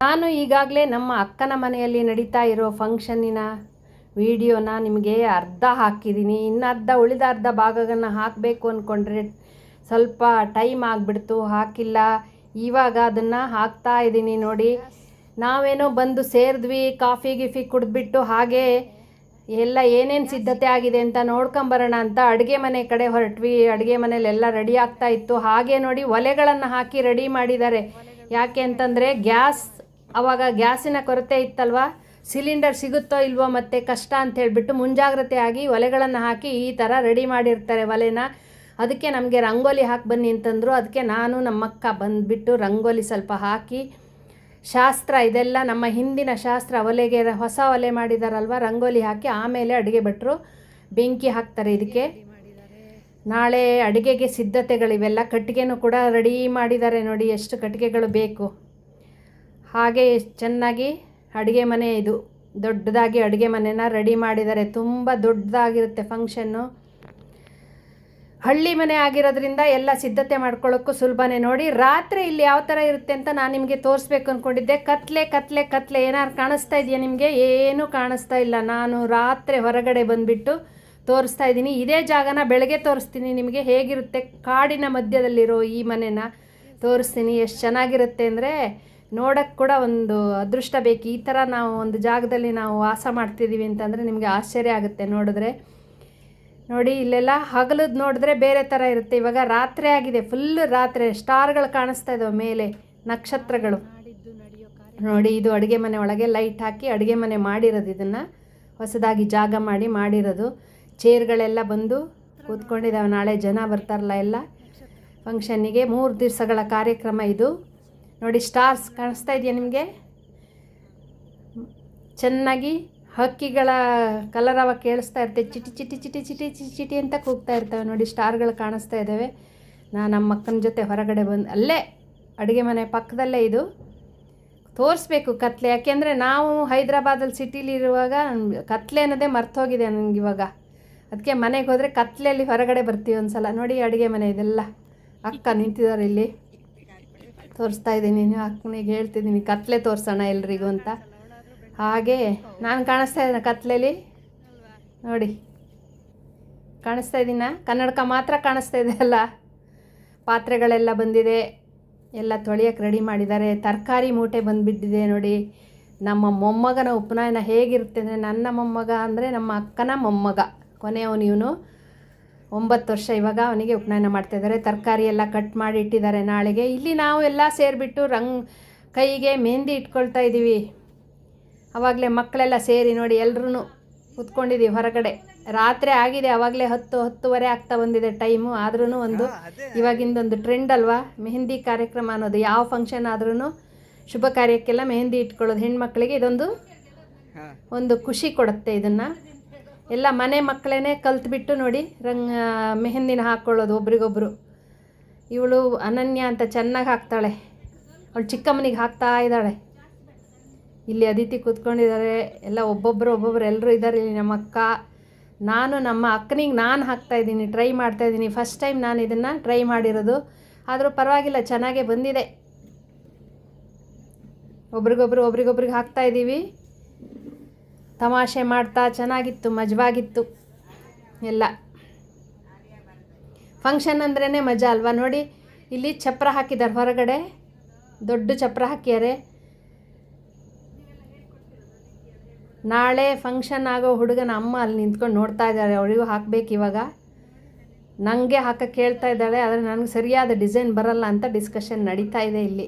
ನಾನು ಈಗಾಗಲೇ ನಮ್ಮ ಅಕ್ಕನ ಮನೆಯಲ್ಲಿ ನಡೀತಾ ಇರೋ ಫಂಕ್ಷನ್ನಿನ ವಿಡಿಯೋನ ನಿಮಗೆ ಅರ್ಧ ಹಾಕಿದ್ದೀನಿ. ಇನ್ನು ಉಳಿದ ಅರ್ಧ ಭಾಗವನ್ನು ಹಾಕಬೇಕು ಅಂದ್ಕೊಂಡ್ರೆ ಸ್ವಲ್ಪ ಟೈಮ್ ಆಗಿಬಿಡ್ತು, ಹಾಕಿಲ್ಲ. ಇವಾಗ ಅದನ್ನು ಹಾಕ್ತಾ ಇದ್ದೀನಿ. ನೋಡಿ, ನಾವೇನೋ ಬಂದು ಸೇರಿದ್ವಿ, ಕಾಫಿ ಗಿಫಿ ಕುಡಿದ್ಬಿಟ್ಟು ಹಾಗೆ ಎಲ್ಲ ಏನೇನು ಸಿದ್ಧತೆ ಆಗಿದೆ ಅಂತ ನೋಡ್ಕೊಂಬರೋಣ ಅಂತ ಅಡುಗೆ ಮನೆ ಕಡೆ ಹೊರಟ್ವಿ. ಅಡುಗೆ ಮನೇಲೆಲ್ಲ ರೆಡಿ ಆಗ್ತಾ ಇತ್ತು. ಹಾಗೆ ನೋಡಿ, ಒಲೆಗಳನ್ನು ಹಾಕಿ ರೆಡಿ ಮಾಡಿದ್ದಾರೆ. ಯಾಕೆ ಅಂತಂದರೆ ಆವಾಗ ಗ್ಯಾಸಿನ ಕೊರತೆ ಇತ್ತಲ್ವ, ಸಿಲಿಂಡರ್ ಸಿಗುತ್ತೋ ಇಲ್ವೋ ಮತ್ತು ಕಷ್ಟ ಅಂತ ಹೇಳಿಬಿಟ್ಟು ಮುಂಜಾಗ್ರತೆಯಾಗಿ ಒಲೆಗಳನ್ನು ಹಾಕಿ ಈ ಥರ ರೆಡಿ ಮಾಡಿರ್ತಾರೆ ಒಲೆನ. ಅದಕ್ಕೆ ನಮಗೆ ರಂಗೋಲಿ ಹಾಕಿ ಬನ್ನಿ ಅಂತಂದರು. ಅದಕ್ಕೆ ನಾನು ನಮ್ಮಕ್ಕ ಬಂದುಬಿಟ್ಟು ರಂಗೋಲಿ ಸ್ವಲ್ಪ ಹಾಕಿ, ಶಾಸ್ತ್ರ ಇದೆಲ್ಲ ನಮ್ಮ ಹಿಂದಿನ ಶಾಸ್ತ್ರ, ಒಲೆಗೆ ಹೊಸ ಒಲೆ ಮಾಡಿದಾರಲ್ವ, ರಂಗೋಲಿ ಹಾಕಿ ಆಮೇಲೆ ಅಡುಗೆ ಭಟ್ರು ಬೆಂಕಿ ಹಾಕ್ತಾರೆ. ಇದಕ್ಕೆ ನಾಳೆ ಅಡುಗೆಗೆ ಸಿದ್ಧತೆಗಳಿವೆಲ್ಲ. ಕಟ್ಟಿಗೆನೂ ಕೂಡ ರೆಡಿ ಮಾಡಿದ್ದಾರೆ. ನೋಡಿ ಎಷ್ಟು ಕಟ್ಟಿಗೆಗಳು ಬೇಕು. ಹಾಗೆ ಚೆನ್ನಾಗಿ ಅಡುಗೆ ಮನೆ, ಇದು ದೊಡ್ಡದಾಗಿ ಅಡುಗೆ ಮನೆನ ರೆಡಿ ಮಾಡಿದ್ದಾರೆ. ತುಂಬ ದೊಡ್ಡದಾಗಿರುತ್ತೆ ಫಂಕ್ಷನ್ನು. ಹಳ್ಳಿ ಮನೆ ಆಗಿರೋದ್ರಿಂದ ಎಲ್ಲ ಸಿದ್ಧತೆ ಮಾಡ್ಕೊಳ್ಳೋಕ್ಕೂ ಸುಲಭನೇ. ನೋಡಿ, ರಾತ್ರಿ ಇಲ್ಲಿ ಯಾವ ಥರ ಇರುತ್ತೆ ಅಂತ ನಾನು ನಿಮಗೆ ತೋರಿಸ್ಬೇಕು ಅಂದ್ಕೊಂಡಿದ್ದೆ. ಕತ್ಲೆ ಏನಾರು ಕಾಣಿಸ್ತಾ ಇದೆಯಾ ನಿಮಗೆ? ಏನೂ ಕಾಣಿಸ್ತಾ ಇಲ್ಲ. ನಾನು ರಾತ್ರಿ ಹೊರಗಡೆ ಬಂದುಬಿಟ್ಟು ತೋರಿಸ್ತಾ ಇದ್ದೀನಿ. ಇದೇ ಜಾಗನ ಬೆಳಗ್ಗೆ ತೋರಿಸ್ತೀನಿ ನಿಮಗೆ ಹೇಗಿರುತ್ತೆ. ಕಾಡಿನ ಮಧ್ಯದಲ್ಲಿರೋ ಈ ಮನೆನ ತೋರಿಸ್ತೀನಿ. ಎಷ್ಟು ಚೆನ್ನಾಗಿರುತ್ತೆ ಅಂದರೆ ನೋಡೋಕ್ಕೆ ಕೂಡ ಒಂದು ಅದೃಷ್ಟ ಬೇಕು. ಈ ಥರ ನಾವು ಒಂದು ಜಾಗದಲ್ಲಿ ನಾವು ವಾಸ ಮಾಡ್ತಿದ್ದೀವಿ ಅಂತಂದರೆ ನಿಮಗೆ ಆಶ್ಚರ್ಯ ಆಗುತ್ತೆ ನೋಡಿದ್ರೆ. ನೋಡಿ, ಇಲ್ಲೆಲ್ಲ ಹಗಲದ್ದು ನೋಡಿದ್ರೆ ಬೇರೆ ಥರ ಇರುತ್ತೆ. ಇವಾಗ ರಾತ್ರಿ ಆಗಿದೆ, ಫುಲ್ ರಾತ್ರಿ. ಸ್ಟಾರ್ಗಳು ಕಾಣಿಸ್ತಾ ಇದ್ದಾವೆ ಮೇಲೆ, ನಕ್ಷತ್ರಗಳು. ನೋಡಿ, ಇದು ಅಡುಗೆ ಮನೆ ಒಳಗೆ ಲೈಟ್ ಹಾಕಿ ಅಡುಗೆ ಮನೆ ಮಾಡಿರೋದು. ಇದನ್ನು ಹೊಸದಾಗಿ ಜಾಗ ಮಾಡಿರೋದು. ಚೇರ್ಗಳೆಲ್ಲ ಬಂದು ಕೂತ್ಕೊಂಡಿದ್ದಾವೆ. ನಾಳೆ ಜನ ಬರ್ತಾರಲ್ಲ ಎಲ್ಲ ಫಂಕ್ಷನ್ನಿಗೆ. 3 ದಿವಸಗಳ ಕಾರ್ಯಕ್ರಮ ಇದು. ನೋಡಿ, ಸ್ಟಾರ್ಸ್ ಕಾಣಿಸ್ತಾ ಇದೆಯಾ ನಿಮಗೆ? ಚೆನ್ನಾಗಿ ಹಕ್ಕಿಗಳ ಕಲರವ ಕೇಳಿಸ್ತಾ ಇರ್ತವೆ. ಚಿಟಿ ಚಿಟಿ ಚಿಟಿ ಚಿಟಿ ಚಿಟಿ ಚಿಟಿ ಅಂತ ಕೂಗ್ತಾ ಇರ್ತವೆ. ನೋಡಿ, ಸ್ಟಾರ್ಗಳು ಕಾಣಿಸ್ತಾ ಇದ್ದಾವೆ. ನಾನು ನಮ್ಮ ಅಕ್ಕನ ಜೊತೆ ಹೊರಗಡೆ ಬಂದು, ಅಲ್ಲೇ ಅಡುಗೆ ಮನೆ ಪಕ್ಕದಲ್ಲೇ ಇದು ತೋರಿಸ್ಬೇಕು ಕತ್ಲೆ. ಯಾಕೆಂದರೆ ನಾವು ಹೈದ್ರಾಬಾದಲ್ಲಿ ಸಿಟಿಲಿರುವಾಗ ಕತ್ಲೆ ಅನ್ನೋದೇ ಮರ್ತೋಗಿದೆ ನನಗೆ ಇವಾಗ. ಅದಕ್ಕೆ ಮನೆಗೆ ಹೋದರೆ ಕತ್ಲೆಯಲ್ಲಿ ಹೊರಗಡೆ ಬರ್ತೀವಿ ಒಂದು ಸಲ. ನೋಡಿ, ಅಡುಗೆ ಮನೆ ಇದೆಲ್ಲ. ಅಕ್ಕ ನಿಂತಿದ್ದಾರೆ ಇಲ್ಲಿ, ತೋರಿಸ್ತಾ ಇದ್ದೀನಿ. ಅಕ್ಕನಿಗೆ ಹೇಳ್ತಿದ್ದೀನಿ ಕತ್ಲೆ ತೋರಿಸೋಣ ಎಲ್ರಿಗೂ ಅಂತ. ಹಾಗೆ ನಾನು ಕಾಣಿಸ್ತಾ ಇದ್ದೀನಿ ಕತ್ಲೆಯಲ್ಲಿ. ನೋಡಿ, ಕಾಣಿಸ್ತಾ ಇದ್ದೀನ? ಕನ್ನಡಕ ಮಾತ್ರ ಕಾಣಿಸ್ತಾ ಇದೆ ಅಲ್ಲ. ಪಾತ್ರೆಗಳೆಲ್ಲ ಬಂದಿದೆ, ಎಲ್ಲ ತೊಳೆಯೋಕ್ಕೆ ರೆಡಿ ಮಾಡಿದ್ದಾರೆ. ತರಕಾರಿ ಮೂಟೆ ಬಂದುಬಿಟ್ಟಿದೆ. ನೋಡಿ, ನಮ್ಮ ಮೊಮ್ಮಗನ ಉಪನಯನ ಹೇಗಿರುತ್ತೆ ಅಂದರೆ, ನನ್ನ ಮೊಮ್ಮಗ ಅಂದರೆ ನಮ್ಮ ಅಕ್ಕನ ಮೊಮ್ಮಗ, ಕೊನೆಯವನು ಇವನು. 9 ವರ್ಷ ಇವಾಗ ಅವನಿಗೆ ಉಪನಯನ ಮಾಡ್ತಾಯಿದ್ದಾರೆ. ತರಕಾರಿ ಎಲ್ಲ ಕಟ್ ಮಾಡಿ ಇಟ್ಟಿದ್ದಾರೆ ನಾಳೆಗೆ. ಇಲ್ಲಿ ನಾವು ಎಲ್ಲ ಸೇರಿಬಿಟ್ಟು ಕೈಗೆ ಮೆಹಂದಿ ಇಟ್ಕೊಳ್ತಾ ಇದ್ದೀವಿ. ಆವಾಗಲೇ ಮಕ್ಕಳೆಲ್ಲ ಸೇರಿ ನೋಡಿ ಎಲ್ಲರೂ ಕೂತ್ಕೊಂಡಿದ್ದೀವಿ ಹೊರಗಡೆ. ರಾತ್ರಿ ಆಗಿದೆ, ಆವಾಗಲೇ 10-10:30 ಆಗ್ತಾ ಬಂದಿದೆ ಟೈಮು. ಆದ್ರೂ ಇವಾಗಿಂದೊಂದು ಟ್ರೆಂಡ್ ಅಲ್ವಾ ಮೆಹಂದಿ ಕಾರ್ಯಕ್ರಮ ಅನ್ನೋದು. ಯಾವ ಫಂಕ್ಷನ್ ಆದ್ರೂ ಶುಭ ಕಾರ್ಯಕ್ಕೆಲ್ಲ ಮೆಹಂದಿ ಇಟ್ಕೊಳ್ಳೋದು ಹೆಣ್ಮಕ್ಳಿಗೆ. ಒಂದು ಖುಷಿ ಕೊಡುತ್ತೆ. ಇದನ್ನು ಎಲ್ಲ ಮನೆ ಮಕ್ಕಳೇ ಕಲ್ತ್ಬಿಟ್ಟು ನೋಡಿ ಮೆಹಂದಿನ ಹಾಕ್ಕೊಳ್ಳೋದು ಒಬ್ರಿಗೊಬ್ರು. ಇವಳು ಅನನ್ಯ ಅಂತ ಚೆನ್ನಾಗಿ ಹಾಕ್ತಾಳೆ. ಅವಳು ಚಿಕ್ಕಮ್ಮನಿಗೆ ಹಾಕ್ತಾ ಇದ್ದಾಳೆ. ಇಲ್ಲಿ ಅದಿತಿ ಕೂತ್ಕೊಂಡಿದ್ದಾರೆ. ಎಲ್ಲ ಒಬ್ಬೊಬ್ಬರು ಎಲ್ಲರೂ ಇದ್ದಾರೆ ಇಲ್ಲಿ. ನಮ್ಮ ಅಕ್ಕ, ನಾನು ನಮ್ಮ ಅಕ್ಕನಿಗೆ ನಾನು ಹಾಕ್ತಾಯಿದ್ದೀನಿ, ಟ್ರೈ ಮಾಡ್ತಾಯಿದ್ದೀನಿ. ಫಸ್ಟ್ ಟೈಮ್ ನಾನು ಇದನ್ನು ಟ್ರೈ ಮಾಡಿರೋದು. ಆದರೂ ಪರವಾಗಿಲ್ಲ, ಚೆನ್ನಾಗೇ ಬಂದಿದೆ. ಒಬ್ರಿಗೊಬ್ರಿಗೆ ಹಾಕ್ತಾಯಿದ್ದೀವಿ. ತಮಾಷೆ ಮಾಡ್ತಾ ಚೆನ್ನಾಗಿತ್ತು, ಮಜವಾಗಿತ್ತು ಎಲ್ಲ. ಫಂಕ್ಷನ್ ಅಂದ್ರೇ ಮಜಾ ಅಲ್ವಾ. ನೋಡಿ, ಇಲ್ಲಿ ಚಪ್ರ ಹಾಕಿದ್ದಾರೆ ಹೊರಗಡೆ, ದೊಡ್ಡ ಚಪ್ರ ಹಾಕಿದ್ದಾರೆ. ನಾಳೆ ಫಂಕ್ಷನ್ ಆಗೋ ಹುಡುಗನ ಅಮ್ಮ ಅಲ್ಲಿ ನಿಂತ್ಕೊಂಡು ನೋಡ್ತಾ ಇದ್ದಾರೆ. ಅವಳಿಗೂ ಹಾಕಬೇಕು ಇವಾಗ. ನನಗೆ ಹಾಕಕ್ಕೆ ಹೇಳ್ತಾ ಇದ್ದಾಳೆ, ಆದರೆ ನನಗೆ ಸರಿಯಾದ ಡಿಸೈನ್ ಬರಲ್ಲ ಅಂತ ಡಿಸ್ಕಷನ್ ನಡೀತಾ ಇದೆ ಇಲ್ಲಿ.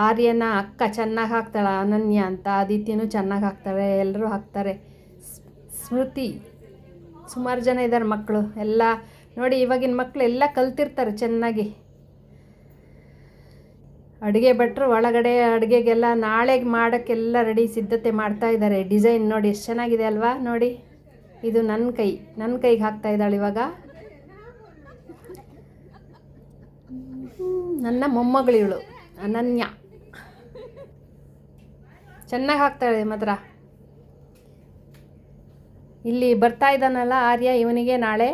ಆರ್ಯನ ಅಕ್ಕ ಚೆನ್ನಾಗಿ ಹಾಕ್ತಾಳೆ, ಅನನ್ಯ ಅಂತ. ಆದಿತ್ಯನೂ ಚೆನ್ನಾಗಿ ಹಾಕ್ತಾಳೆ, ಎಲ್ಲರೂ ಹಾಕ್ತಾರೆ. ಸ್ಮೃತಿ, ಸುಮಾರು ಜನ ಇದ್ದಾರೆ ಮಕ್ಕಳು ಎಲ್ಲ. ನೋಡಿ, ಇವಾಗಿನ ಮಕ್ಕಳು ಎಲ್ಲ ಕಲ್ತಿರ್ತಾರೆ ಚೆನ್ನಾಗಿ. ಅಡುಗೆ ಭಟ್ರು ಒಳಗಡೆ ಅಡುಗೆಗೆಲ್ಲ ನಾಳೆಗೆ ಮಾಡೋಕ್ಕೆಲ್ಲ ರೆಡಿ ಸಿದ್ಧತೆ ಮಾಡ್ತಾ ಇದ್ದಾರೆ. ಡಿಸೈನ್ ನೋಡಿ ಎಷ್ಟು ಚೆನ್ನಾಗಿದೆ ಅಲ್ವಾ. ನೋಡಿ, ಇದು ನನ್ನ ಕೈಗೆ ಹಾಕ್ತಾ ಇದ್ದಾಳೆ ಇವಾಗ. ನನ್ನ ಮೊಮ್ಮಗಳು ಇವಳು ಅನನ್ಯ, ಚೆನ್ನಾಗಿ ಹಾಕ್ತಾಳೆ ಮಾತ್ರ. ಇಲ್ಲಿ ಬರ್ತಾ ಇದ್ದಾನಲ್ಲ ಆರ್ಯ, ಇವನಿಗೆ ನಾಳೆ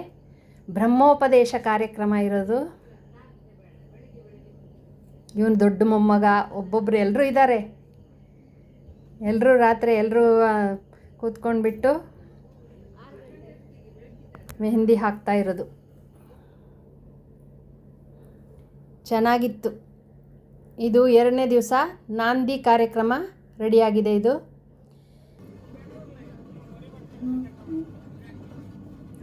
ಬ್ರಹ್ಮೋಪದೇಶ ಕಾರ್ಯಕ್ರಮ ಇರೋದು. ಇವನು ದೊಡ್ಡ ಮೊಮ್ಮಗ, ಒಬ್ಬೊಬ್ಬರು ಎಲ್ಲರೂ ಇದ್ದಾರೆ. ಎಲ್ಲರೂ ರಾತ್ರಿ ಎಲ್ಲರೂ ಕೂತ್ಕೊಂಡ್ಬಿಟ್ಟು ಮೆಹಂದಿ ಹಾಕ್ತಾ ಇರೋದು. ಚೆನ್ನಾಗಿತ್ತು. ಇದು 2ನೇ ದಿವಸ ನಾಂದಿ ಕಾರ್ಯಕ್ರಮ ರೆಡಿಯಾಗಿದೆ. ಇದು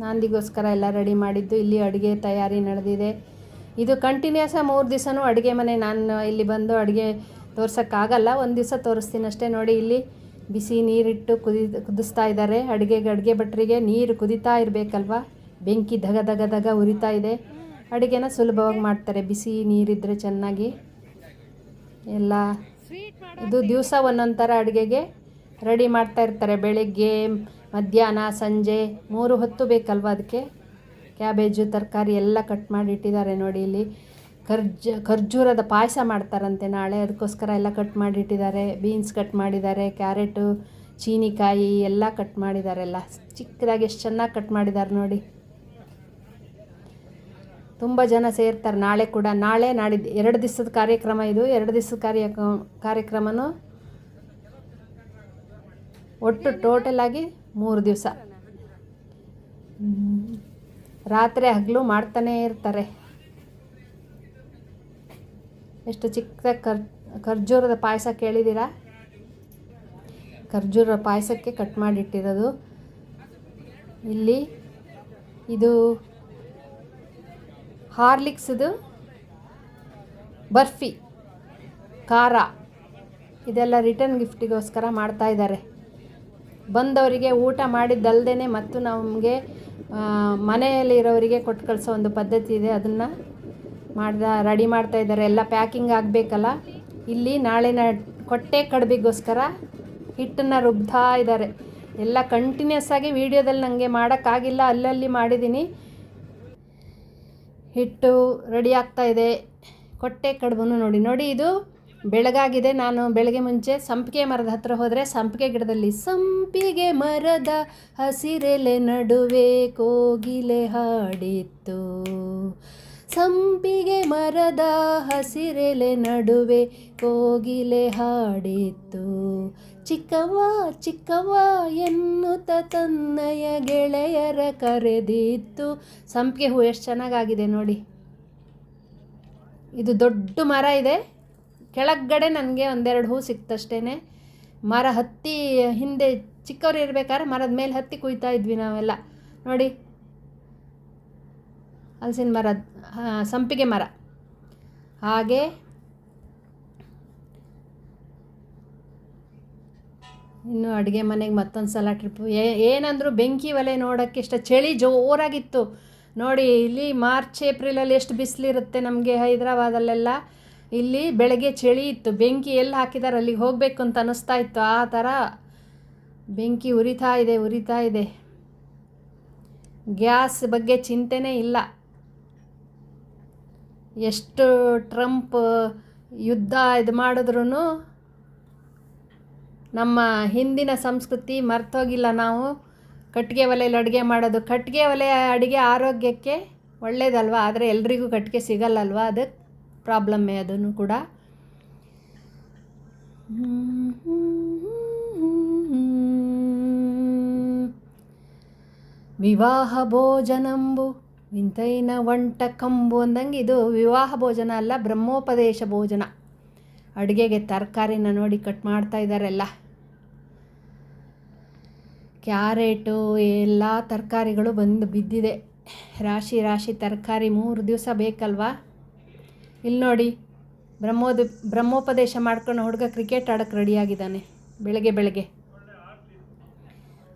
ನಾಂದಿಗೋಸ್ಕರ ಎಲ್ಲ ರೆಡಿ ಮಾಡಿದ್ದು. ಇಲ್ಲಿ ಅಡುಗೆ ತಯಾರಿ ನಡೆದಿದೆ. ಇದು ಕಂಟಿನ್ಯೂಸ್ 3 ದಿವಸನೂ ಅಡುಗೆ ಮನೆ. ನಾನು ಇಲ್ಲಿ ಬಂದು ಅಡುಗೆ ತೋರ್ಸೋಕ್ಕಾಗಲ್ಲ, ಒಂದು ದಿವಸ ತೋರಿಸ್ತೀನಿ ಅಷ್ಟೇ. ನೋಡಿ, ಇಲ್ಲಿ ಬಿಸಿ ನೀರಿಟ್ಟು ಕುದಿಸ್ತಾ ಇದ್ದಾರೆ. ಅಡುಗೆ ಭಟ್ರಿಗೆ ನೀರು ಕುದೀತಾ ಇರಬೇಕಲ್ವ, ಬೆಂಕಿ ಧಗ ಧಗ ಧಗ ಉರಿತಾ ಇದೆ. ಅಡುಗೆನ ಸುಲಭವಾಗಿ ಮಾಡ್ತಾರೆ ಬಿಸಿ ನೀರಿದ್ದರೆ ಚೆನ್ನಾಗಿ. ಎಲ್ಲ ಇದು ದಿವಸ ಒಂದೊಂದು ಥರ ಅಡುಗೆಗೆ ರೆಡಿ ಮಾಡ್ತಾ ಇರ್ತಾರೆ. ಬೆಳಗ್ಗೆ, ಮಧ್ಯಾಹ್ನ, ಸಂಜೆ 3 ಹೊತ್ತು ಬೇಕಲ್ವ ಅದಕ್ಕೆ. ಕ್ಯಾಬೇಜು, ತರಕಾರಿ ಎಲ್ಲ ಕಟ್ ಮಾಡಿ ಇಟ್ಟಿದ್ದಾರೆ. ನೋಡಿ, ಇಲ್ಲಿ ಖರ್ಜೂರದ ಪಾಯಸ ಮಾಡ್ತಾರಂತೆ ನಾಳೆ, ಅದಕ್ಕೋಸ್ಕರ ಎಲ್ಲ ಕಟ್ ಮಾಡಿಟ್ಟಿದ್ದಾರೆ. ಬೀನ್ಸ್ ಕಟ್ ಮಾಡಿದ್ದಾರೆ, ಕ್ಯಾರೆಟು, ಚೀನಿಕಾಯಿ ಎಲ್ಲ ಕಟ್ ಮಾಡಿದ್ದಾರೆ. ಎಲ್ಲ ಚಿಕ್ಕದಾಗಿ ಎಷ್ಟು ಚೆನ್ನಾಗಿ ಕಟ್ ಮಾಡಿದ್ದಾರೆ ನೋಡಿ. ತುಂಬ ಜನ ಸೇರ್ತಾರೆ ನಾಳೆ ಕೂಡ. ನಾಳೆ ನಾಡಿದ್ದು 2 ದಿವಸದ ಕಾರ್ಯಕ್ರಮ ಇದು. 2 ದಿವಸದ ಕಾರ್ಯಕ್ರಮನೂ ಒಟ್ಟು ಟೋಟಲಾಗಿ 3 ದಿವಸ. ರಾತ್ರಿ ಹಗಲು ಮಾಡ್ತಾನೇ ಇರ್ತಾರೆ. ಎಷ್ಟು ಚಿಕ್ಕದಾಗಿ ಖರ್ಜೂರದ ಪಾಯಸ ಕೇಳಿದ್ದೀರಾ? ಖರ್ಜೂರ ಪಾಯಸಕ್ಕೆ ಕಟ್ ಮಾಡಿಟ್ಟಿರೋದು. ಇಲ್ಲಿ ಇದು ಹಾರ್ಲಿಕ್ಸ್ದು ಬರ್ಫಿ, ಖಾರ, ಇದೆಲ್ಲ ರಿಟರ್ನ್ ಗಿಫ್ಟಿಗೋಸ್ಕರ ಮಾಡ್ತಾಯಿದ್ದಾರೆ. ಬಂದವರಿಗೆ ಊಟ ಮಾಡಿದ್ದಲ್ದೇ ಮತ್ತು ನಮಗೆ ಮನೆಯಲ್ಲಿರೋರಿಗೆ ಕೊಟ್ಟು ಕಳಿಸೋ ಒಂದು ಪದ್ಧತಿ ಇದೆ. ಅದನ್ನು ರೆಡಿ ಮಾಡ್ತಾಯಿದ್ದಾರೆ. ಎಲ್ಲ ಪ್ಯಾಕಿಂಗ್ ಆಗಬೇಕಲ್ಲ. ಇಲ್ಲಿ ನಾಳಿನ ಕೊಟ್ಟೆ ಕಡುಬಿಗೋಸ್ಕರ ಹಿಟ್ಟನ್ನು ರುಬ್ತಾ ಇದ್ದಾರೆ. ಎಲ್ಲ ಕಂಟಿನ್ಯೂಸ್ ಆಗಿ ವೀಡಿಯೋದಲ್ಲಿ ನನಗೆ ಮಾಡೋಕ್ಕಾಗಿಲ್ಲ, ಅಲ್ಲಲ್ಲಿ ಮಾಡಿದ್ದೀನಿ. ಹಿಟ್ಟು ರೆಡಿ ಆಗ್ತಾಯಿದೆ. ಕೊಟ್ಟೆ ಕಡುಬನ್ನು ನೋಡಿ, ಇದು ಬೆಳಗಾಗಿದೆ. ನಾನು ಬೆಳಗ್ಗೆ ಮುಂಚೆ ಸಂಪಿಗೆ ಮರದ ಹತ್ರ ಹೋದರೆ, ಸಂಪಿಗೆ ಗಿಡದಲ್ಲಿ ಸಂಪಿಗೆ ಮರದ ಹಸಿರೆಲೆ ನಡುವೆ ಕೋಗಿಲೆ ಹಾಡಿತ್ತು. ಸಂಪಿಗೆ ಮರದ ಹಸಿರೆಲೆ ನಡುವೆ ಕೋಗಿಲೆ ಹಾಡಿತ್ತು. ಚಿಕ್ಕವ್ವ ಚಿಕ್ಕವ್ವ ಎನ್ನುತ್ತ ತನ್ನಯ ಗೆಳೆಯರ ಕರೆದಿತ್ತು. ಸಂಪಿಗೆ ಹೂ ಎಷ್ಟು ಚೆನ್ನಾಗಾಗಿದೆ ನೋಡಿ. ಇದು ದೊಡ್ಡ ಮರ ಇದೆ. ಕೆಳಗಡೆ ನನಗೆ 1-2 ಹೂ ಸಿಕ್ತಷ್ಟೇ. ಮರ ಹತ್ತಿ ಹಿಂದೆ ಚಿಕ್ಕವ್ರು ಇರಬೇಕಾದ್ರೆ ಮರದ ಮೇಲೆ ಹತ್ತಿ ಕುಯ್ತಾ ಇದ್ವಿ ನಾವೆಲ್ಲ. ನೋಡಿ, ಹಲಸಿನ ಮರ, ಸಂಪಿಗೆ ಮರ. ಹಾಗೆ ಇನ್ನು ಅಡುಗೆ ಮನೆಗೆ ಮತ್ತೊಂದು ಸಲ ಟ್ರಿಪ್ಪು. ಏನಂದರೂ ಬೆಂಕಿ ಒಲೆ ನೋಡೋಕ್ಕೆ ಇಷ್ಟ. ಚಳಿ ಜೋರಾಗಿತ್ತು ನೋಡಿ. ಇಲ್ಲಿ ಮಾರ್ಚ್ ಏಪ್ರಿಲಲ್ಲಿ ಎಷ್ಟು ಬಿಸಿಲಿರುತ್ತೆ ನಮಗೆ ಹೈದರಾಬಾದಲ್ಲೆಲ್ಲ. ಇಲ್ಲಿ ಬೆಳಗ್ಗೆ ಚಳಿ ಇತ್ತು. ಬೆಂಕಿ ಎಲ್ಲಿ ಹಾಕಿದ್ದಾರೆ ಅಲ್ಲಿಗೆ ಹೋಗಬೇಕು ಅಂತ ಅನ್ನಿಸ್ತಾ ಇತ್ತು. ಆ ಥರ ಬೆಂಕಿ ಉರಿತಾ ಇದೆ. ಗ್ಯಾಸ್ ಬಗ್ಗೆ ಚಿಂತೆನೇ ಇಲ್ಲ. ಎಷ್ಟು ಟ್ರಂಪ್ ಯುದ್ಧ ಇದು ಮಾಡಿದ್ರೂ ನಮ್ಮ ಹಿಂದಿನ ಸಂಸ್ಕೃತಿ ಮರ್ತೋಗಿಲ್ಲ. ನಾವು ಕಟ್ಟಿಗೆ ಒಲೆಯಲ್ಲಿ ಅಡುಗೆ ಮಾಡೋದು. ಕಟ್ಟಿಗೆ ಒಲೆ ಅಡುಗೆ ಆರೋಗ್ಯಕ್ಕೆ ಒಳ್ಳೆಯದಲ್ವ, ಆದರೆ ಎಲ್ರಿಗೂ ಕಟ್ಟಿಗೆ ಸಿಗಲ್ಲಲ್ವ, ಅದಕ್ಕೆ ಪ್ರಾಬ್ಲಮ್ಮೇ ಅದನ್ನು ಕೂಡ. ವಿವಾಹ ಭೋಜನಂಬು ವಿಂತೈನ ವಂಟ ಕಂಬು ಅಂದಂಗೆ ಇದು ವಿವಾಹ ಭೋಜನ ಅಲ್ಲ, ಬ್ರಹ್ಮೋಪದೇಶ ಭೋಜನ. ಅಡುಗೆಗೆ ತರಕಾರಿನ ನೋಡಿ ಕಟ್ ಮಾಡ್ತಾ ಇದ್ದಾರೆಲ್ಲ. ಕ್ಯಾರೆಟು ಎಲ್ಲ ತರಕಾರಿಗಳು ಬಂದು ಬಿದ್ದಿದೆ. ರಾಶಿ ತರಕಾರಿ. 3 ದಿವಸ ಬೇಕಲ್ವಾ. ಇಲ್ಲಿ ನೋಡಿ, ಬ್ರಹ್ಮೋಪದೇಶ ಮಾಡ್ಕೊಂಡು ಹುಡುಗ ಕ್ರಿಕೆಟ್ ಆಡೋಕ್ಕೆ ರೆಡಿಯಾಗಿದ್ದಾನೆ ಬೆಳಗ್ಗೆ.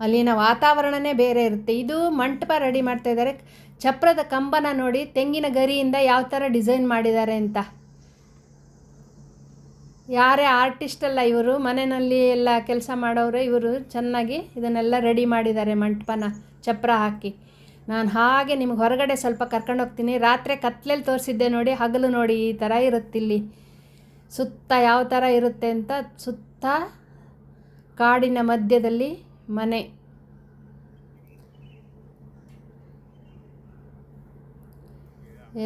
ಅಲ್ಲಿನ ವಾತಾವರಣನೇ ಬೇರೆ ಇರುತ್ತೆ. ಇದು ಮಂಟಪ ರೆಡಿ ಮಾಡ್ತಾಯಿದ್ದಾರೆ. ಚಪ್ರದ ಕಂಬನ ನೋಡಿ, ತೆಂಗಿನ ಗರಿಯಿಂದ ಯಾವ ಥರ ಡಿಸೈನ್ ಮಾಡಿದ್ದಾರೆ ಅಂತ. ಯಾರೇ ಆರ್ಟಿಸ್ಟ್ ಅಲ್ಲ ಇವರು, ಮನೆಯಲ್ಲಿ ಎಲ್ಲ ಕೆಲಸ ಮಾಡೋರು ಇವರು. ಚೆನ್ನಾಗಿ ಇದನ್ನೆಲ್ಲ ರೆಡಿ ಮಾಡಿದ್ದಾರೆ ಮಂಟಪನ ಚಪ್ರ ಹಾಕಿ. ನಾನು ಹಾಗೆ ನಿಮ್ಗೆ ಹೊರಗಡೆ ಸ್ವಲ್ಪ ಕರ್ಕೊಂಡೋಗ್ತೀನಿ. ರಾತ್ರಿ ಕತ್ಲೆಯಲ್ಲಿ ತೋರಿಸಿದ್ದೆ ನೋಡಿ, ಹಗಲು ನೋಡಿ ಈ ಥರ ಇರುತ್ತಿಲ್ಲಿ. ಸುತ್ತ ಯಾವ ಥರ ಇರುತ್ತೆ ಅಂತ. ಸುತ್ತ ಕಾಡಿನ ಮಧ್ಯದಲ್ಲಿ ಮನೆ.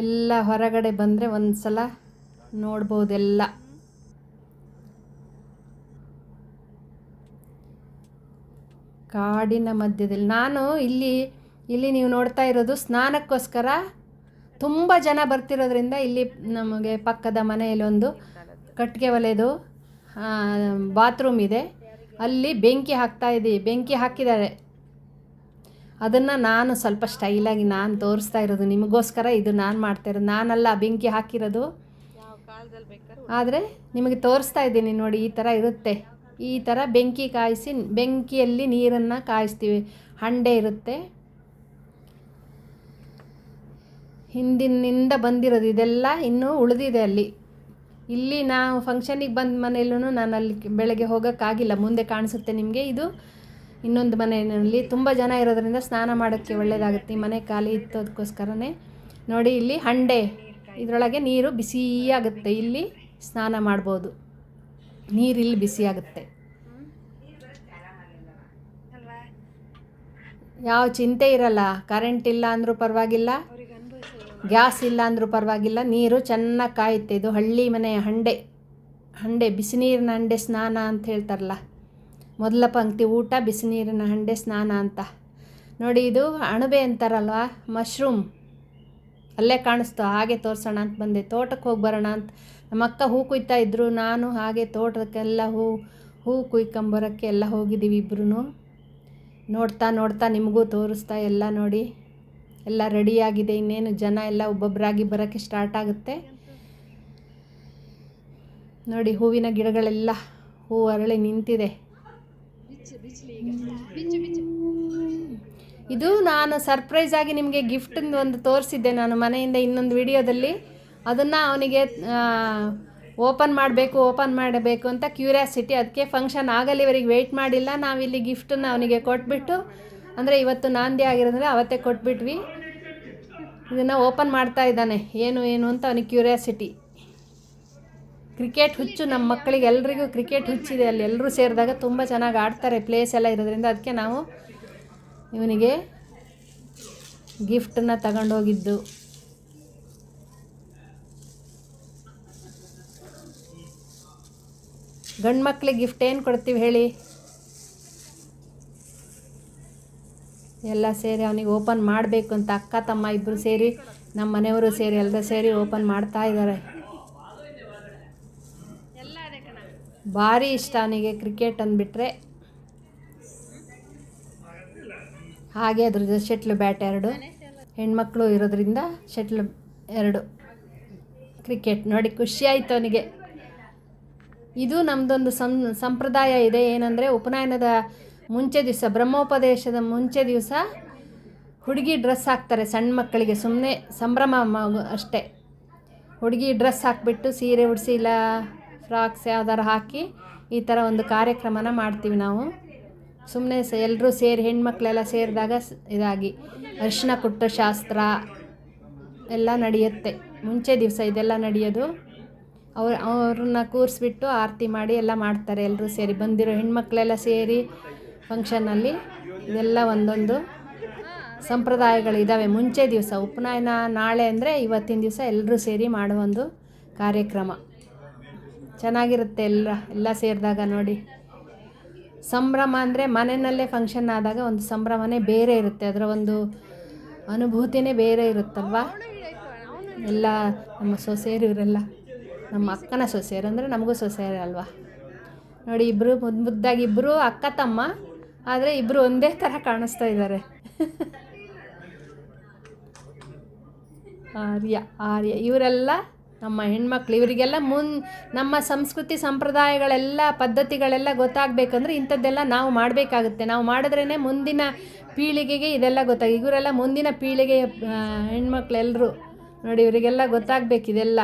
ಎಲ್ಲ ಹೊರಗಡೆ ಬಂದರೆ ಒಂದು ಸಲ ನೋಡ್ಬೋದೆಲ್ಲ. ಕಾಡಿನ ಮಧ್ಯದಲ್ಲಿ ನಾನು ಇಲ್ಲಿ ನೀವು ನೋಡ್ತಾ ಇರೋದು ಸ್ನಾನಕ್ಕೋಸ್ಕರ ತುಂಬ ಜನ ಬರ್ತಿರೋದ್ರಿಂದ ಇಲ್ಲಿ ನಮಗೆ ಪಕ್ಕದ ಮನೆಯಲ್ಲಿ ಒಂದು ಕಟ್ಟಿಗೆ ಒಲೆದು ಬಾತ್ರೂಮ್ ಇದೆ. ಅಲ್ಲಿ ಬೆಂಕಿ ಹಾಕಿದ್ದಾರೆ. ಅದನ್ನು ನಾನು ಸ್ವಲ್ಪ ಸ್ಟೈಲಾಗಿ ನಾನು ತೋರಿಸ್ತಾ ಇರೋದು ನಿಮಗೋಸ್ಕರ. ಇದು ನಾನು ಮಾಡ್ತಾ ಇರೋದು, ನಾನಲ್ಲ ಬೆಂಕಿ ಹಾಕಿರೋದು, ಆದರೆ ನಿಮಗೆ ತೋರಿಸ್ತಾ ಇದ್ದೀನಿ ನೋಡಿ. ಈ ಥರ ಇರುತ್ತೆ. ಈ ಥರ ಬೆಂಕಿ ಕಾಯಿಸಿ, ಬೆಂಕಿಯಲ್ಲಿ ನೀರನ್ನು ಕಾಯಿಸ್ತೀವಿ. ಹಂಡೆ ಇರುತ್ತೆ, ಹಿಂದಿನಿಂದ ಬಂದಿರೋದು ಇದೆಲ್ಲ ಇನ್ನೂ ಉಳಿದಿದೆ ಅಲ್ಲಿ. ಇಲ್ಲಿ ನಾವು ಫಂಕ್ಷನಿಗೆ ಬಂದ ಮನೆಯಲ್ಲೂ ನಾನು ಅಲ್ಲಿ ಬೆಳಗ್ಗೆ ಹೋಗೋಕ್ಕಾಗಿಲ್ಲ, ಮುಂದೆ ಕಾಣಿಸುತ್ತೆ ನಿಮಗೆ. ಇದು ಇನ್ನೊಂದು ಮನೆಯಲ್ಲಿ ತುಂಬ ಜನ ಇರೋದ್ರಿಂದ ಸ್ನಾನ ಮಾಡೋಕ್ಕೆ ಒಳ್ಳೆಯದಾಗುತ್ತೆ. ಈ ಮನೆ ಖಾಲಿ ಇತ್ತು, ಅದಕ್ಕೋಸ್ಕರನೇ ನೋಡಿ. ಇಲ್ಲಿ ಹಂಡೆ, ಇದರೊಳಗೆ ನೀರು ಬಿಸಿಯಾಗುತ್ತೆ. ಇಲ್ಲಿ ಸ್ನಾನ ಮಾಡ್ಬೋದು, ನೀರಿಲ್ಲಿ ಬಿಸಿಯಾಗುತ್ತೆ. ಯಾವ ಚಿಂತೆ ಇರಲ್ಲ. ಕರೆಂಟ್ ಇಲ್ಲ ಅಂದರೂ ಪರವಾಗಿಲ್ಲ, ಗ್ಯಾಸ್ ಇಲ್ಲ ಅಂದರೂ ಪರವಾಗಿಲ್ಲ, ನೀರು ಚೆನ್ನಾಗಿ ಕಾಯುತ್ತೆ. ಇದು ಹಳ್ಳಿ ಮನೆಯ ಹಂಡೆ ಬಿಸಿನೀರಿನ ಹಂಡೆ ಸ್ನಾನ ಅಂತ ಹೇಳ್ತಾರಲ್ಲ, ಮೊದಲ ಪಂಕ್ತಿ ಊಟ ಬಿಸಿನೀರಿನ ಹಂಡೆ ಸ್ನಾನ ಅಂತ ನೋಡಿ. ಇದು ಅಣಬೆ ಅಂತಾರಲ್ವ, ಮಶ್ರೂಮ್, ಅಲ್ಲೇ ಕಾಣಿಸ್ತು, ಹಾಗೆ ತೋರಿಸೋಣ ಅಂತ ಬಂದೆ. ತೋಟಕ್ಕೆ ಹೋಗಿ ಬರೋಣ ಅಂತ ನಮ್ಮ ಅಕ್ಕ ಹೂ ಕುಯ್ತಾ ಇದ್ದರು. ನಾನು ಹಾಗೆ ತೋಟಕ್ಕೆಲ್ಲ ಹೂ ಕುಯ್ಕೊಂಬರೋಕ್ಕೆ ಎಲ್ಲ ಹೋಗಿದ್ದೀವಿ ಇಬ್ಬರೂ. ನೋಡ್ತಾ ನಿಮಗೂ ತೋರಿಸ್ತಾ ಎಲ್ಲ ನೋಡಿ. ಎಲ್ಲ ರೆಡಿಯಾಗಿದೆ. ಇನ್ನೇನು ಜನ ಎಲ್ಲ ಒಬ್ಬೊಬ್ಬರಾಗಿ ಬರೋಕ್ಕೆ ಸ್ಟಾರ್ಟ್ ಆಗುತ್ತೆ ನೋಡಿ. ಹೂವಿನ ಗಿಡಗಳೆಲ್ಲ ಹೂ ಅರಳಿ ನಿಂತಿದೆ. ಇದು ನಾನು ಸರ್ಪ್ರೈಸ್ ಆಗಿ ನಿಮಗೆ ಗಿಫ್ಟಿಂದು ಒಂದು ತೋರಿಸಿದ್ದೆ ನಾನು ಮನೆಯಿಂದ ಇನ್ನೊಂದು ವಿಡಿಯೋದಲ್ಲಿ. ಅದನ್ನು ಅವನಿಗೆ ಓಪನ್ ಮಾಡಬೇಕು ಅಂತ ಕ್ಯೂರಿಯಾಸಿಟಿ. ಅದಕ್ಕೆ ಫಂಕ್ಷನ್ ಆಗಲಿವರೆಗೆ ವೆಯ್ಟ್ ಮಾಡಿಲ್ಲ. ನಾವಿಲ್ಲಿ ಗಿಫ್ಟನ್ನು ಅವನಿಗೆ ಕೊಟ್ಬಿಟ್ಟು, ಅಂದರೆ ಇವತ್ತು ನಾಂದಿ ಆಗಿರೋದ್ರೆ ಅವತ್ತೇ ಕೊಟ್ಬಿಟ್ವಿ. ಇದನ್ನು ಓಪನ್ ಮಾಡ್ತಾ ಇದ್ದಾನೆ, ಏನು ಅಂತ ಅವನಿಗೆ ಕ್ಯೂರಿಯಾಸಿಟಿ. ಕ್ರಿಕೆಟ್ ಹುಚ್ಚು ನಮ್ಮ ಮಕ್ಕಳಿಗೆ, ಎಲ್ರಿಗೂ ಕ್ರಿಕೆಟ್ ಹುಚ್ಚಿದೆ. ಅಲ್ಲಿ ಎಲ್ಲರೂ ಸೇರಿದಾಗ ತುಂಬ ಚೆನ್ನಾಗಿ ಆಡ್ತಾರೆ, ಪ್ಲೇಸ್ ಎಲ್ಲ ಇರೋದ್ರಿಂದ. ಅದಕ್ಕೆ ನಾವು ಇವನಿಗೆ ಗಿಫ್ಟನ್ನು ತಗೊಂಡೋಗಿದ್ದು. ಗಂಡು ಮಕ್ಕಳಿಗೆ ಗಿಫ್ಟ್ ಏನು ಕೊಡ್ತೀವಿ ಹೇಳಿ? ಎಲ್ಲ ಸೇರಿ ಅವನಿಗೆ ಓಪನ್ ಮಾಡಬೇಕು ಅಂತ ಅಕ್ಕ ತಮ್ಮ ಇಬ್ಬರು ಸೇರಿ, ನಮ್ಮ ಮನೆಯವರು ಸೇರಿ, ಎಲ್ಲರೂ ಸೇರಿ ಓಪನ್ ಮಾಡ್ತಾ ಇದ್ದಾರೆ. ಭಾರಿ ಇಷ್ಟ ಅವನಿಗೆ ಕ್ರಿಕೆಟ್ ಅಂದ್ಬಿಟ್ರೆ. ಹಾಗೆ ಅದ್ರದ್ದು ಶಟ್ಲ್ ಬ್ಯಾಟ್ 2, ಹೆಣ್ಮಕ್ಳು ಇರೋದ್ರಿಂದ ಶಟ್ಲ್ 2, ಕ್ರಿಕೆಟ್ ನೋಡಿ. ಖುಷಿ ಆಯಿತು ಅವನಿಗೆ. ಇದು ನಮ್ಮದೊಂದು ಸಂಪ್ರದಾಯ ಇದೆ. ಏನಂದರೆ ಉಪನಯನದ ಮುಂಚೆ ದಿವಸ, ಬ್ರಹ್ಮೋಪದೇಶದ ಮುಂಚೆ ದಿವಸ ಹುಡುಗಿ ಡ್ರೆಸ್ ಹಾಕ್ತಾರೆ ಸಣ್ಣ ಮಕ್ಕಳಿಗೆ. ಸುಮ್ಮನೆ ಸಂಭ್ರಮ ಅಷ್ಟೇ. ಹುಡುಗಿ ಡ್ರೆಸ್ ಹಾಕಿಬಿಟ್ಟು ಸೀರೆ ಉಡಿಸಿ ಇಲ್ಲ ಫ್ರಾಕ್ಸ್ ಯಾವ್ದಾರು ಹಾಕಿ ಈ ಥರ ಒಂದು ಕಾರ್ಯಕ್ರಮನ ಮಾಡ್ತೀವಿ ನಾವು. ಸುಮ್ಮನೆ ಎಲ್ಲರೂ ಸೇರಿ, ಹೆಣ್ಮಕ್ಳೆಲ್ಲ ಸೇರಿದಾಗ ಇದಾಗಿ ಅರಿಶಿನ ಕುಟ್ಟ ಶಾಸ್ತ್ರ ಎಲ್ಲ ನಡೆಯುತ್ತೆ. ಮುಂಚೆ ದಿವಸ ಇದೆಲ್ಲ ನಡೆಯೋದು. ಅವ್ರನ್ನ ಕೂರಿಸ್ಬಿಟ್ಟು ಆರತಿ ಮಾಡಿ ಎಲ್ಲ ಮಾಡ್ತಾರೆ ಎಲ್ಲರೂ ಸೇರಿ. ಬಂದಿರೋ ಹೆಣ್ಮಕ್ಳೆಲ್ಲ ಸೇರಿ ಫಂಕ್ಷನಲ್ಲಿ ಇದೆಲ್ಲ ಒಂದೊಂದು ಸಂಪ್ರದಾಯಗಳಿದ್ದಾವೆ. ಮುಂಚೆ ದಿವಸ ಉಪನಯನ ನಾಳೆ ಅಂದರೆ ಇವತ್ತಿನ ದಿವಸ ಎಲ್ಲರೂ ಸೇರಿ ಮಾಡೋ ಒಂದು ಕಾರ್ಯಕ್ರಮ ಚೆನ್ನಾಗಿರುತ್ತೆ. ಎಲ್ಲ ಸೇರಿದಾಗ ನೋಡಿ. ಸಂಭ್ರಮ ಅಂದರೆ ಮನೆಯಲ್ಲೇ ಫಂಕ್ಷನ್ ಆದಾಗ ಒಂದು ಸಂಭ್ರಮನೇ ಬೇರೆ ಇರುತ್ತೆ. ಅದರ ಒಂದು ಅನುಭೂತಿನೇ ಬೇರೆ ಇರುತ್ತಲ್ವ. ಎಲ್ಲ ನಮ್ಮ ಸೊಸೆಯರು ಇವರೆಲ್ಲ ನಮ್ಮ ಅಕ್ಕನ ಸೊಸೆಯರು, ಅಂದರೆ ನಮಗೂ ಸೊಸೆಯರು ಅಲ್ವಾ ನೋಡಿ. ಇಬ್ಬರು ಮುದ್ದಾಗಿ, ಇಬ್ಬರು ಅಕ್ಕ ತಮ್ಮ, ಆದರೆ ಇಬ್ಬರು ಒಂದೇ ಥರ ಕಾಣಿಸ್ತಾ ಇದ್ದಾರೆ. ಆರ್ಯ ಇವರೆಲ್ಲ ನಮ್ಮ ಹೆಣ್ಮಕ್ಳು. ಇವರಿಗೆಲ್ಲ ನಮ್ಮ ಸಂಸ್ಕೃತಿ ಸಂಪ್ರದಾಯಗಳೆಲ್ಲ ಪದ್ಧತಿಗಳೆಲ್ಲ ಗೊತ್ತಾಗಬೇಕಂದ್ರೆ ಇಂಥದ್ದೆಲ್ಲ ನಾವು ಮಾಡಬೇಕಾಗುತ್ತೆ. ನಾವು ಮಾಡಿದ್ರೇ ಮುಂದಿನ ಪೀಳಿಗೆಗೆ ಇದೆಲ್ಲ ಇವರೆಲ್ಲ ಮುಂದಿನ ಪೀಳಿಗೆಯ ಹೆಣ್ಮಕ್ಳೆಲ್ಲರೂ ನೋಡಿ. ಇವರಿಗೆಲ್ಲ ಗೊತ್ತಾಗಬೇಕಿದೆಲ್ಲ.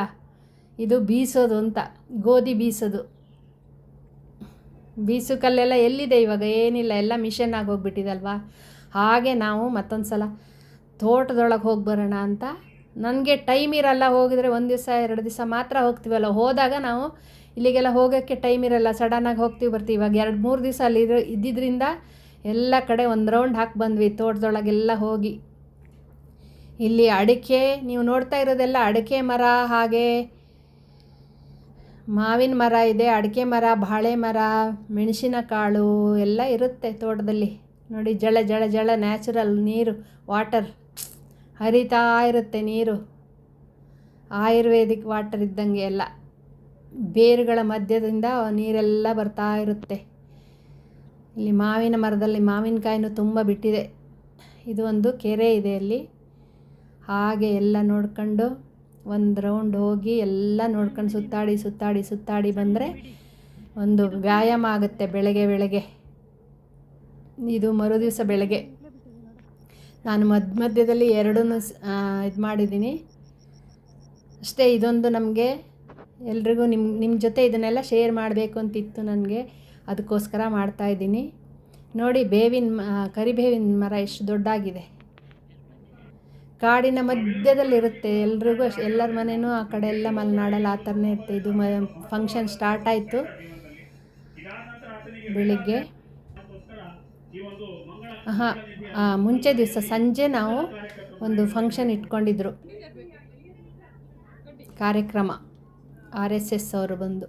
ಇದು ಬೀಸೋದು ಅಂತ, ಗೋಧಿ ಬೀಸೋದು. ಬೀಸು ಕಲ್ಲೆಲ್ಲ ಎಲ್ಲಿದೆ ಇವಾಗ? ಏನಿಲ್ಲ, ಎಲ್ಲ ಮಿಷನ್ ಆಗೋಗ್ಬಿಟ್ಟಿದಲ್ವ. ಹಾಗೆ ನಾವು ಮತ್ತೊಂದು ಸಲ ತೋಟದೊಳಗೆ ಹೋಗಿ ಬರೋಣ ಅಂತ. ನನಗೆ ಟೈಮ್ ಇರಲ್ಲ, ಹೋಗಿದ್ರೆ 1 ದಿವಸ 2 ದಿವಸ ಮಾತ್ರ ಹೋಗ್ತೀವಲ್ಲ. ಹೋದಾಗ ನಾವು ಇಲ್ಲಿಗೆಲ್ಲ ಹೋಗೋಕ್ಕೆ ಟೈಮ್ ಇರಲ್ಲ, ಸಡನ್ನಾಗಿ ಹೋಗ್ತೀವಿ ಬರ್ತೀವಿ. ಇವಾಗ 2-3 ದಿವಸ ಅಲ್ಲಿ ಇದ್ದಿದ್ದರಿಂದ ಎಲ್ಲ ಕಡೆ ಒಂದು ರೌಂಡ್ ಹಾಕಿ ಬಂದ್ವಿ ತೋಟದೊಳಗೆಲ್ಲ ಹೋಗಿ. ಇಲ್ಲಿ ಅಡಿಕೆ ನೀವು ನೋಡ್ತಾ ಇರೋದೆಲ್ಲ ಅಡಿಕೆ ಮರ, ಹಾಗೆ ಮಾವಿನ ಮರ ಇದೆ, ಅಡಿಕೆ ಮರ, ಬಾಳೆ ಮರ, ಮೆಣಸಿನಕಾಳು ಎಲ್ಲ ಇರುತ್ತೆ ತೋಟದಲ್ಲಿ. ನೋಡಿ ಜಳ ಜಳ ಜಳ ನ್ಯಾಚುರಲ್ ನೀರು, ವಾಟರ್ ಹರಿತಾ ಇರುತ್ತೆ. ನೀರು ಆಯುರ್ವೇದಿಕ್ ವಾಟರ್ ಇದ್ದಂಗೆ ಎಲ್ಲ ಬೇರುಗಳ ಮಧ್ಯದಿಂದ ನೀರೆಲ್ಲ ಬರ್ತಾ ಇರುತ್ತೆ. ಇಲ್ಲಿ ಮಾವಿನ ಮರದಲ್ಲಿ ಮಾವಿನಕಾಯಿನೂ ತುಂಬ ಬಿಟ್ಟಿದೆ. ಇದು ಒಂದು ಕೆರೆ ಇದೆ ಅಲ್ಲಿ. ಹಾಗೆ ಎಲ್ಲ ನೋಡ್ಕೊಂಡು ಒಂದು ರೌಂಡ್ ಹೋಗಿ ಎಲ್ಲ ನೋಡ್ಕೊಂಡು ಸುತ್ತಾಡಿ ಸುತ್ತಾಡಿ ಸುತ್ತಾಡಿ ಬಂದರೆ ಒಂದು ವ್ಯಾಯಾಮ ಆಗುತ್ತೆ ಬೆಳಗ್ಗೆ. ಇದು ಮರುದಿವಸ ಬೆಳಗ್ಗೆ. ನಾನು ಮಧ್ಯದಲ್ಲಿ ಎರಡನ್ನೂ ಇದು ಮಾಡಿದ್ದೀನಿ ಅಷ್ಟೇ. ಇದೊಂದು ನಮಗೆ ಎಲ್ರಿಗೂ ನಿಮ್ಮ ಜೊತೆ ಇದನ್ನೆಲ್ಲ ಶೇರ್ ಮಾಡಬೇಕು ಅಂತಿತ್ತು ನನಗೆ, ಅದಕ್ಕೋಸ್ಕರ ಮಾಡ್ತಾಯಿದ್ದೀನಿ. ನೋಡಿ ಕರಿಬೇವಿನ ಮರ ಎಷ್ಟು ದೊಡ್ಡಾಗಿದೆ. ಕಾಡಿನ ಮಧ್ಯದಲ್ಲಿರುತ್ತೆ. ಎಲ್ರಿಗೂ ಎಲ್ಲರ ಮನೆಯೂ ಆ ಕಡೆ ಎಲ್ಲ ಮಲೆನಾಡಲ್ಲಿ ಆ ಥರನೇ ಇರುತ್ತೆ. ಇದು ಫಂಕ್ಷನ್ ಸ್ಟಾರ್ಟ್ ಆಯಿತು ಬೆಳಿಗ್ಗೆ. ಮುಂಚೆ ದಿವಸ ಸಂಜೆ ನಾವು ಒಂದು ಫಂಕ್ಷನ್ ಇಟ್ಕೊಂಡಿದ್ರು, ಕಾರ್ಯಕ್ರಮ. RSS ಅವರು ಬಂದು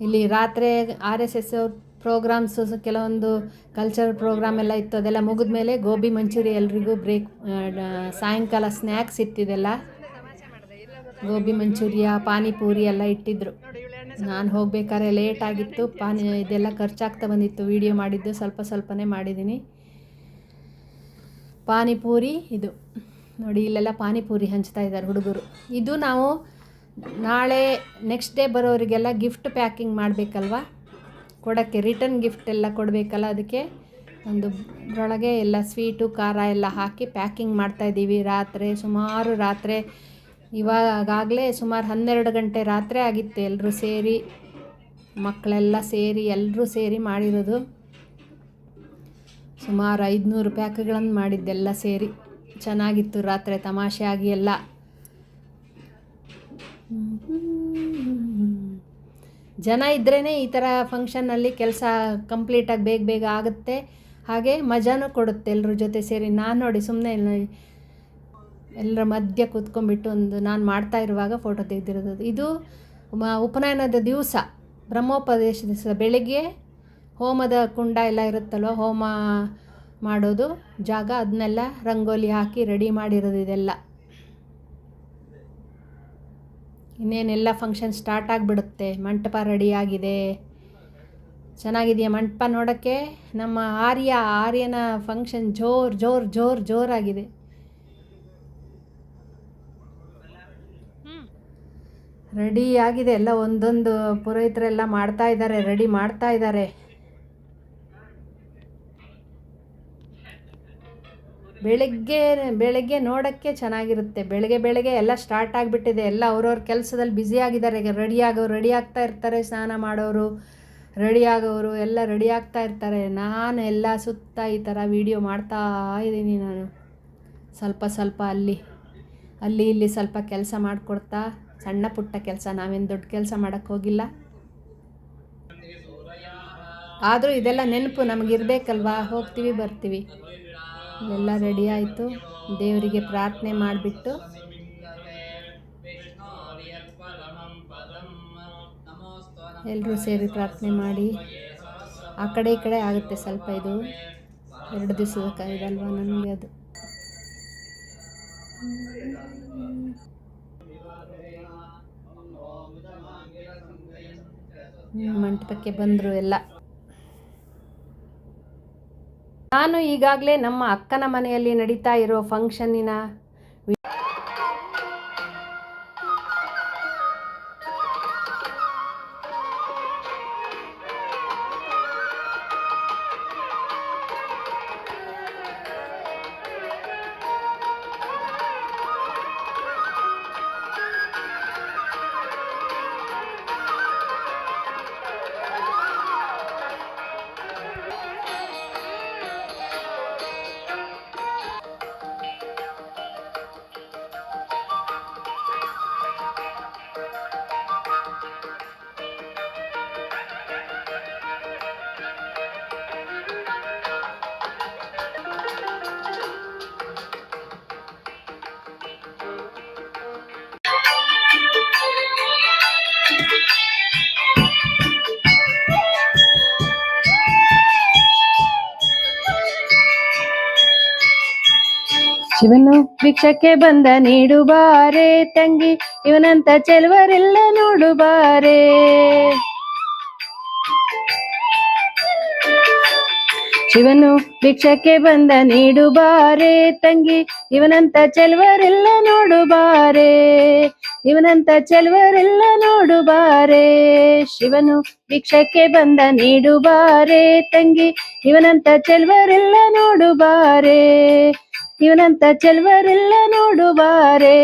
ಇಲ್ಲಿ ರಾತ್ರಿ RSS ಅವ್ರ ಪ್ರೋಗ್ರಾಮ್ಸು, ಕೆಲವೊಂದು ಕಲ್ಚರಲ್ ಪ್ರೋಗ್ರಾಮ್ ಎಲ್ಲ ಇತ್ತು. ಅದೆಲ್ಲ ಮುಗಿದ ಮೇಲೆ ಗೋಬಿ ಮಂಚೂರಿ ಎಲ್ರಿಗೂ ಬ್ರೇಕ್, ಸಾಯಂಕಾಲ ಸ್ನ್ಯಾಕ್ಸ್ ಇತ್ತಿದೆಲ್ಲ, ಗೋಬಿ ಮಂಚೂರಿಯ, ಪಾನಿಪೂರಿ ಎಲ್ಲ ಇಟ್ಟಿದ್ರು. ನಾನು ಹೋಗ್ಬೇಕಾದ್ರೆ ಲೇಟ್ ಆಗಿತ್ತು. ಇದೆಲ್ಲ ಖರ್ಚಾಗ್ತಾ ಬಂದಿತ್ತು. ವೀಡಿಯೋ ಮಾಡಿದ್ದು ಸ್ವಲ್ಪನೇ ಮಾಡಿದ್ದೀನಿ. ಪಾನಿಪೂರಿ ಇದು ನೋಡಿ, ಇಲ್ಲೆಲ್ಲ ಪಾನಿಪೂರಿ ಹಂಚ್ತಾ ಇದ್ದಾರೆ ಹುಡುಗರು. ಇದು ನಾವು ನಾಳೆ ನೆಕ್ಸ್ಟ್ ಡೇ ಬರೋರಿಗೆಲ್ಲ ಗಿಫ್ಟ್ ಪ್ಯಾಕಿಂಗ್ ಮಾಡಬೇಕಲ್ವ, ಕೊಡೋಕ್ಕೆ ರಿಟರ್ನ್ ಗಿಫ್ಟ್ ಎಲ್ಲ ಕೊಡಬೇಕಲ್ಲ. ಅದಕ್ಕೆ ಒಂದು ಇದರೊಳಗೆ ಎಲ್ಲ ಸ್ವೀಟು ಖಾರ ಎಲ್ಲ ಹಾಕಿ ಪ್ಯಾಕಿಂಗ್ ಮಾಡ್ತಾಯಿದ್ದೀವಿ. ರಾತ್ರಿ ಇವಾಗಲೇ ಸುಮಾರು 12 ಗಂಟೆ ರಾತ್ರಿ ಆಗಿತ್ತು. ಎಲ್ಲರೂ ಸೇರಿ, ಮಕ್ಕಳೆಲ್ಲ ಸೇರಿ, ಎಲ್ಲರೂ ಸೇರಿ ಮಾಡಿರೋದು. ಸುಮಾರು 500 ಪ್ಯಾಕ್ಗಳನ್ನು ಮಾಡಿದ್ದೆಲ್ಲ ಸೇರಿ. ಚೆನ್ನಾಗಿತ್ತು ರಾತ್ರಿ ತಮಾಷೆ ಆಗಿ ಎಲ್ಲ. ಜನ ಇದ್ರೇ ಈ ಥರ ಫಂಕ್ಷನ್ನಲ್ಲಿ ಕೆಲಸ ಕಂಪ್ಲೀಟಾಗಿ ಬೇಗ ಆಗುತ್ತೆ. ಹಾಗೆ ಮಜಾನೂ ಕೊಡುತ್ತೆ ಎಲ್ಲರ ಜೊತೆ ಸೇರಿ. ನಾನು ನೋಡಿ ಸುಮ್ಮನೆ ಎಲ್ಲರ ಮಧ್ಯೆ ಕೂತ್ಕೊಂಡ್ಬಿಟ್ಟು ನಾನು ಮಾಡ್ತಾ ಇರುವಾಗ ಫೋಟೋ ತೆಗೆದಿರೋದು. ಇದು ಉಪನಯನದ ದಿವಸ, ಬ್ರಹ್ಮೋಪದೇಶ ದಿವಸ ಬೆಳಗ್ಗೆ ಹೋಮದ ಕುಂಡ ಎಲ್ಲ ಇರುತ್ತಲ್ವ, ಹೋಮ ಮಾಡೋದು ಜಾಗ, ಅದನ್ನೆಲ್ಲ ರಂಗೋಲಿ ಹಾಕಿ ರೆಡಿ ಮಾಡಿರೋದು ಇದೆಲ್ಲ. ಇನ್ನೇನೆಲ್ಲ ಫಂಕ್ಷನ್ ಸ್ಟಾರ್ಟ್ ಆಗಿಬಿಡುತ್ತೆ. ಮಂಟಪ ರೆಡಿಯಾಗಿದೆ. ಚೆನ್ನಾಗಿದೆಯಾ ಮಂಟಪ ನೋಡೋಕ್ಕೆ? ನಮ್ಮ ಆರ್ಯನ ಫಂಕ್ಷನ್ ಜೋರಾಗಿದೆ. ರೆಡಿ ಆಗಿದೆ ಎಲ್ಲ. ಒಂದೊಂದು ಪುರೋಹಿತರೆಲ್ಲ ರೆಡಿ ಮಾಡ್ತಾ ಇದ್ದಾರೆ. ಬೆಳಗ್ಗೆ ನೋಡೋಕ್ಕೆ ಚೆನ್ನಾಗಿರುತ್ತೆ. ಬೆಳಗ್ಗೆ ಎಲ್ಲ ಸ್ಟಾರ್ಟ್ ಆಗಿಬಿಟ್ಟಿದೆ. ಎಲ್ಲ ಅವ್ರವ್ರ ಕೆಲಸದಲ್ಲಿ ಬ್ಯುಸಿ ಆಗಿದ್ದಾರೆ. ರೆಡಿ ಆಗ್ತಾ ಇರ್ತಾರೆ. ಸ್ನಾನ ಮಾಡೋರು, ರೆಡಿ ಆಗೋರು ಎಲ್ಲ ರೆಡಿ ಆಗ್ತಾ ಇರ್ತಾರೆ. ನಾನು ಎಲ್ಲ ಸುತ್ತ ಈ ಥರ ವೀಡಿಯೋ ಮಾಡ್ತಾ ಇದ್ದೀನಿ. ನಾನು ಸ್ವಲ್ಪ ಅಲ್ಲಿ ಇಲ್ಲಿ ಸ್ವಲ್ಪ ಕೆಲಸ ಮಾಡಿಕೊಡ್ತಾ, ಸಣ್ಣ ಪುಟ್ಟ ಕೆಲಸ, ನಾವೇನು ದೊಡ್ಡ ಕೆಲಸ ಮಾಡೋಕ್ಕೆ ಹೋಗಿಲ್ಲ. ಆದರೂ ಇದೆಲ್ಲ ನೆನಪು ನಮಗಿರ್ಬೇಕಲ್ವಾ, ಹೋಗ್ತೀವಿ ಬರ್ತೀವಿ. ಇಲ್ಲೆಲ್ಲ ರೆಡಿ ಆಯಿತು. ದೇವರಿಗೆ ಪ್ರಾರ್ಥನೆ ಮಾಡಿಬಿಟ್ಟು ಎಲ್ಲರೂ ಸೇರಿ ಪ್ರಾರ್ಥನೆ ಮಾಡಿ, ಆ ಕಡೆ ಈ ಕಡೆ ಆಗುತ್ತೆ ಸ್ವಲ್ಪ. ಇದು 2 ದಿವಸದ ಇದಲ್ವ ನನಗೆ ಅದು. ಮಂಟಪಕ್ಕೆ ಬಂದರು ಎಲ್ಲ. ನಾನು ಈಗಾಗಲೇ ನಮ್ಮ ಅಕ್ಕನ ಮನೆಯಲ್ಲಿ ನಡೀತಾ ಇರೋ ಫಂಕ್ಷನ್ನಿನ ಶಿವನು ಭಿಕ್ಷಕ್ಕೆ ಬಂದ ನೀಡುಬಾರೆ ತಂಗಿ, ಇವನಂತ ಚೆಲುವರೆಲ್ಲ ನೋಡುಬಾರೆ. ಶಿವನು ಭಿಕ್ಷಕ್ಕೆ ಬಂದ ನೀಡುಬಾರೆ ತಂಗಿ, ಇವನಂತ ಚೆಲುವರೆಲ್ಲ ನೋಡುಬಾರೆ. ಇವನಂತ ಚೆಲುವರೆಲ್ಲ ನೋಡುಬಾರೆ. ಶಿವನು ಭಿಕ್ಷಕ್ಕೆ ಬಂದ ನೀಡುಬಾರೆ ತಂಗಿ, ಇವನಂತ ಚೆಲುವರೆಲ್ಲ ನೋಡುಬಾರೆ. ಇವನಂತ ಚೆಲುವರೆಲ್ಲ ನೋಡುಬಾರೆ.